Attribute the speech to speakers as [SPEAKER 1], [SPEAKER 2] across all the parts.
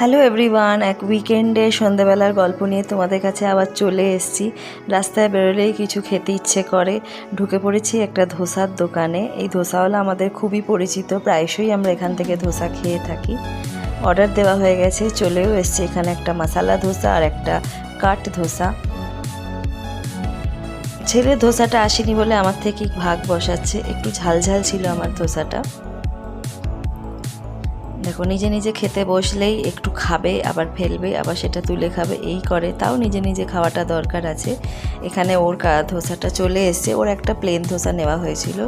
[SPEAKER 1] Hello everyone, এক উইকেন্ডে সন্ধ্যাবেলার গল্প নিয়ে তোমাদের কাছে আবার চলে এসেছি। রাস্তায় বেরোলেই কিছু খেতে ইচ্ছে করে, ঢুকে পড়েছি একটা ধোসার দোকানে। এই ধোসাওয়ালা আমাদের খুবই পরিচিত, প্রায়শই আমরা এখান থেকে ধোসা খেয়ে থাকি। অর্ডার দেওয়া হয়ে গেছে, চলেও এসছে এখানে একটা মশালা ধোসা আর একটা কাট ধোসা। ছেলের ধোসাটা আসেনি বলে আমার থেকেই ভাগ বসাচ্ছে, একটু ঝালঝাল ছিল আমার ধোসাটা। দেখো, নিজে নিজে খেতে বসলেই একটু খাবে, আবার ফেলবে, আবার সেটা তুলে খাবে, এই করে। তাও নিজে নিজে খাওয়াটা দরকার আছে। এখানে ওর ধোসাটা চলে এসছে, ওর একটা প্লেন ধোসা নেওয়া হয়েছিল।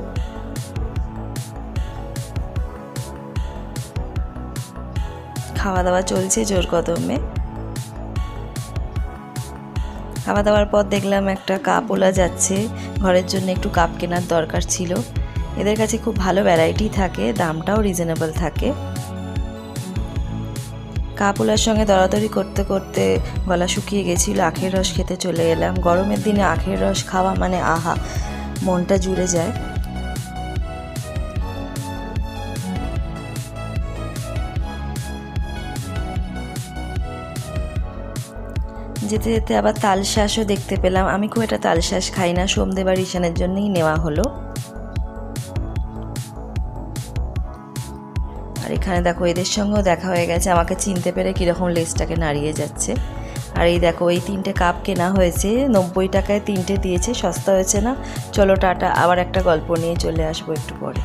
[SPEAKER 1] খাওয়া দাওয়া চলছে জোর কদমে। খাওয়া দাওয়ার পর দেখলাম একটা কাপওয়ালা যাচ্ছে, ঘরের জন্য একটু কাপ কেনার দরকার ছিল। এদের কাছে খুব ভালো ভ্যারাইটি থাকে, দামটাও রিজনেবল থাকে। কাপওয়ালার সঙ্গে দরাদরি করতে করতে গলা শুকিয়ে গেছিল, আখের রস খেতে চলে এলাম। গরমের দিনে আখের রস খাওয়া মানে আহা, মনটা জুড়ে যায়। যেতে যেতে আবার তালশাঁসও দেখতে পেলাম। আমি খুব একটা তালশাঁস খাই না, সোমদেব আর ঈশানের জন্যই নেওয়া হলো। আর এখানে দেখো, এদের সঙ্গেও দেখা হয়ে গেছে, আমাকে চিনতে পেরে কীরকম লেজটাকে নাড়িয়ে যাচ্ছে। আর এই দেখো, এই 3টে কাপ কেনা হয়েছে, 90 টাকায় 3টে দিয়েছে, সস্তা হয়েছে না? চলো টাটা, আবার একটা গল্প নিয়ে চলে আসবো একটু পরে।